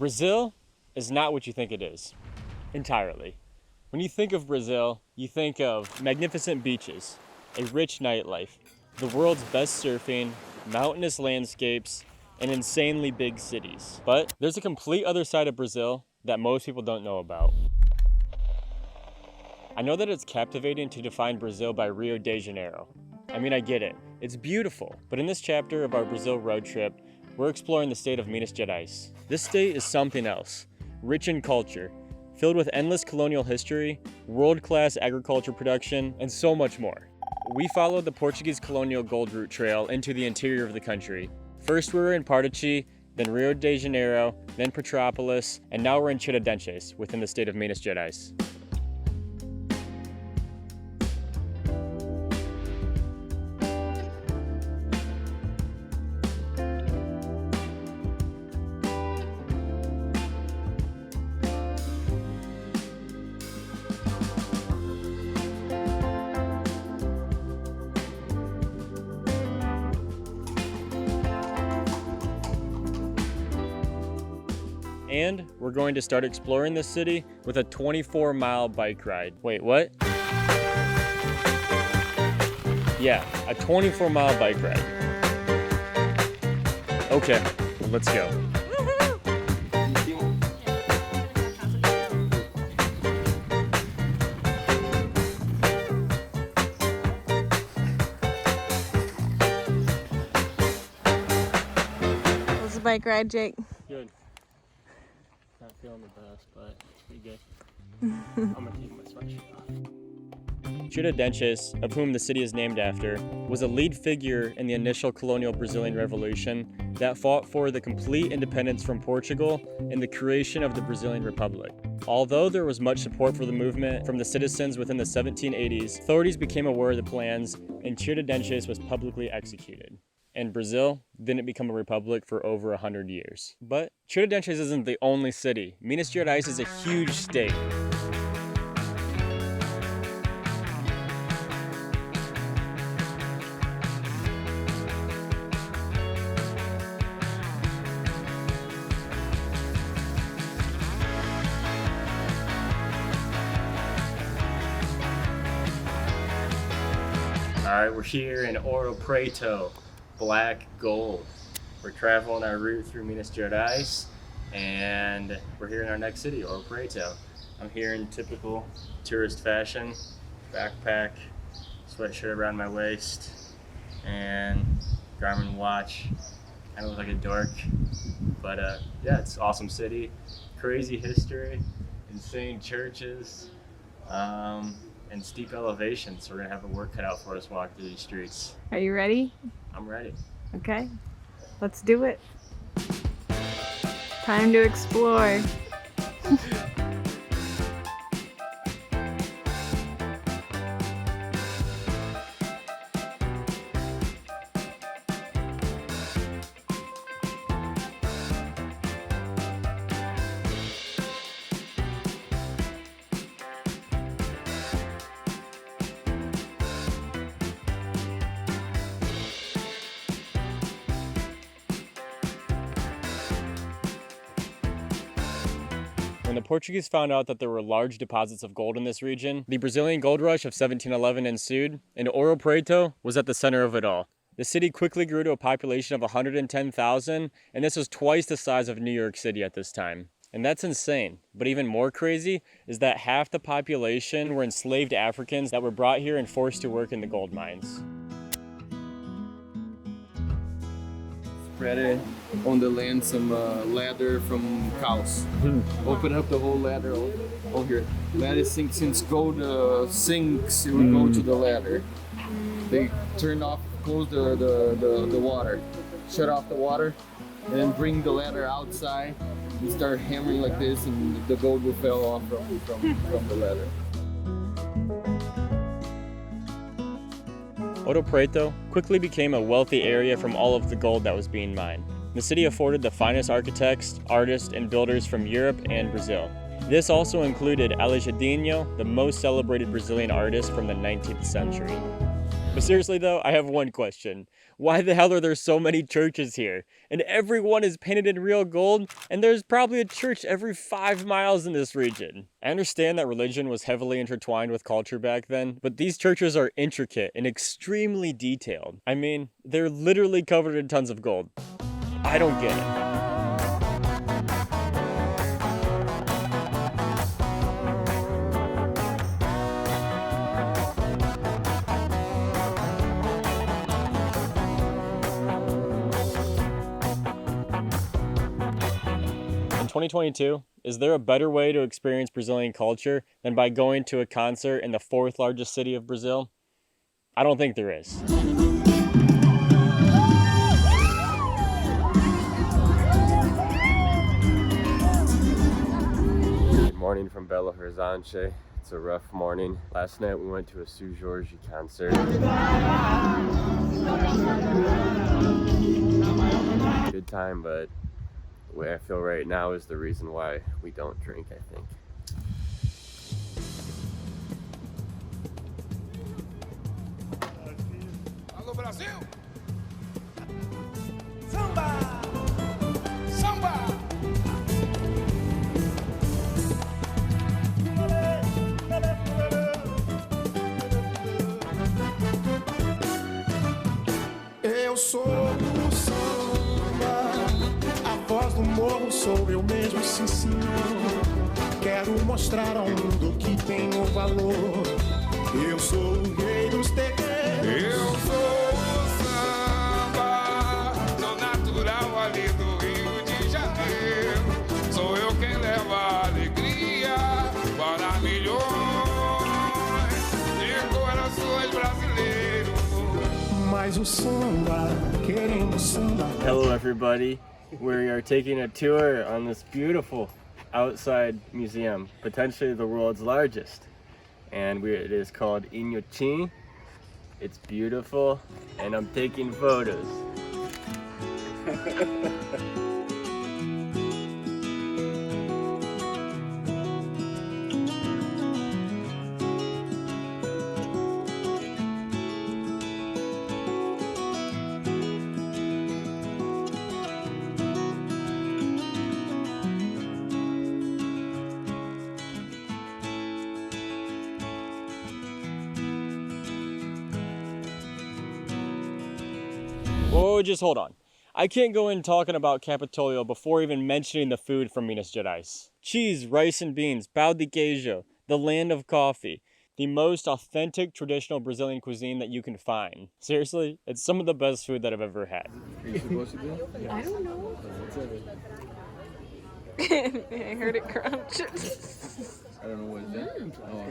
Brazil is not what you think it is, entirely. When you think of Brazil, you think of magnificent beaches, a rich nightlife, the world's best surfing, mountainous landscapes, and insanely big cities. But there's a complete other side of Brazil that most people don't know about. I know that it's captivating to define Brazil by Rio de Janeiro. I mean, I get it. It's beautiful. But in this chapter of our Brazil road trip, we're exploring the state of Minas Gerais. This state is something else, rich in culture, filled with endless colonial history, world-class agriculture production, and so much more. We followed the Portuguese colonial gold route trail into the interior of the country. First we were in Paraty, then Rio de Janeiro, then Petrópolis, and now we're in Tiradentes, within the state of Minas Gerais. And we're going to start exploring this city with a 24-mile bike ride. Wait, what? Yeah, a 24-mile bike ride. Okay, let's go. How's the bike ride, Jake? Good. Not feeling the best, but it's pretty good. I'm gonna take my sweatshirt off. Tiradentes, of whom the city is named after, was a lead figure in the initial colonial Brazilian Revolution that fought for the complete independence from Portugal and the creation of the Brazilian Republic. Although there was much support for the movement from the citizens within the 1780s, authorities became aware of the plans and Tiradentes was publicly executed. And Brazil didn't become a republic for over 100 years. But Tiradentes isn't the only city. Minas Gerais is a huge state. All right, we're here in Ouro Preto. Black gold. We're traveling our route through Minas Gerais and we're here in our next city, Ouro Preto. I'm here in typical tourist fashion, backpack, sweatshirt around my waist, and Garmin watch. I look like a dork, but yeah, it's an awesome city, crazy history, insane churches, and steep elevations. So we're gonna have a work cut out for us walking through these streets. Are you ready? I'm ready. Okay, let's do it. Time to explore. When the Portuguese found out that there were large deposits of gold in this region, the Brazilian gold rush of 1711 ensued, and Ouro Preto was at the center of it all. The city quickly grew to a population of 110,000, and this was twice the size of New York City at this time. And that's insane. But even more crazy is that half the population were enslaved Africans that were brought here and forced to work in the gold mines. Spread on the land some leather from cows. Open up the whole leather over here. Leather sinks, since gold sinks, it will go to the leather. They turn off, close the water, shut off the water, and then bring the leather outside and start hammering like this, and the gold will fall off from the leather. Ouro Preto quickly became a wealthy area from all of the gold that was being mined. The city afforded the finest architects, artists, and builders from Europe and Brazil. This also included Alejandro, the most celebrated Brazilian artist from the 19th century. But seriously though, I have one question. Why the hell are there so many churches here? And every one is painted in real gold, and there's probably a church every 5 miles in this region. I understand that religion was heavily intertwined with culture back then, but these churches are intricate and extremely detailed. I mean, they're literally covered in tons of gold. I don't get it. In 2022, is there a better way to experience Brazilian culture than by going to a concert in the 4th largest city of Brazil? I don't think there is. Good morning from Belo Horizonte. It's a rough morning. Last night we went to a Seu Jorge concert. Good time, but the way I feel right now is the reason why we don't drink, I think. Alô, Brasil! Samba! Samba! Eu sou o samba, a voz do morro sou eu mesmo, sim senhor. Quero mostrar ao mundo que tenho valor. Eu sou o rei dos terreiros. Eu sou o samba, sou natural ali do Rio de Janeiro. Sou eu quem leva a alegria para milhões de corações brasileiros. Mas o samba, querendo samba. Hello everybody. We are taking a tour on this beautiful outside museum, potentially the world's largest. And it is called Inhotim. It's beautiful, and I'm taking photos. Whoa, just hold on. I can't go in talking about Capitólio before even mentioning the food from Minas Gerais. Cheese, rice and beans, pão de queijo, the land of coffee. The most authentic traditional Brazilian cuisine that you can find. Seriously, it's some of the best food that I've ever had. Are you supposed to do it? I don't know. I heard it crunch. I don't know what is that. Oh.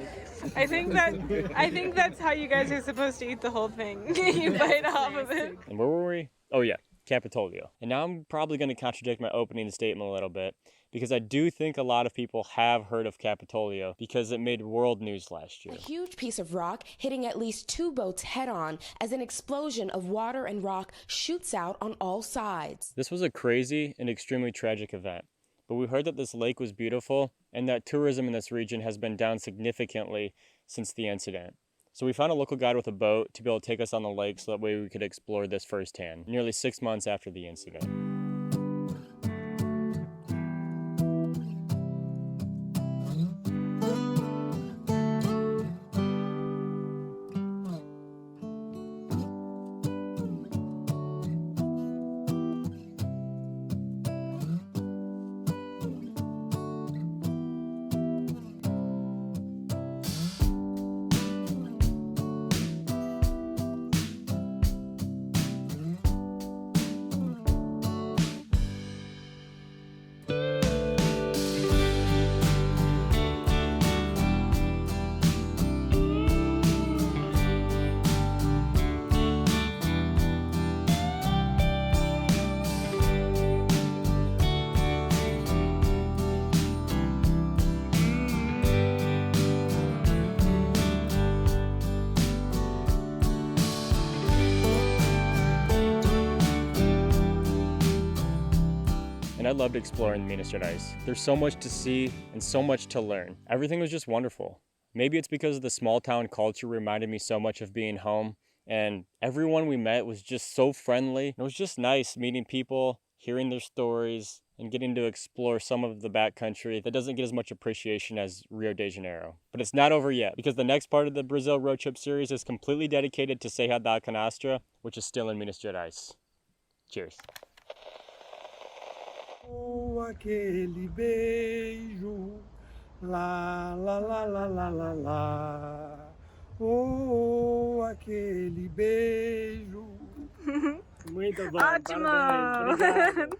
I think that's how you guys are supposed to eat the whole thing. You bite off of it. And where were we? Oh yeah, Capitólio. And now I'm probably going to contradict my opening statement a little bit, because I do think a lot of people have heard of Capitólio because it made world news last year. A huge piece of rock hitting at least 2 boats head-on as an explosion of water and rock shoots out on all sides. This was a crazy and extremely tragic event, but we heard that this lake was beautiful and that tourism in this region has been down significantly since the incident. So we found a local guide with a boat to be able to take us on the lake so that way we could explore this firsthand, nearly 6 months after the incident. And I loved exploring Minas Gerais. There's so much to see and so much to learn. Everything was just wonderful. Maybe it's because the small town culture reminded me so much of being home, And everyone we met was just so friendly. It was just nice meeting people, hearing their stories, and getting to explore some of the backcountry that doesn't get as much appreciation as Rio de Janeiro. But it's not over yet, because the next part of the Brazil road trip series is completely dedicated to Serra da Canastra, which is still in Minas Gerais. Cheers. Oh, aquele beijo, lá, lá, lá, lá, lá, lá, lá. Oh, aquele beijo. Muito bom, Ótimo! parabéns, obrigado.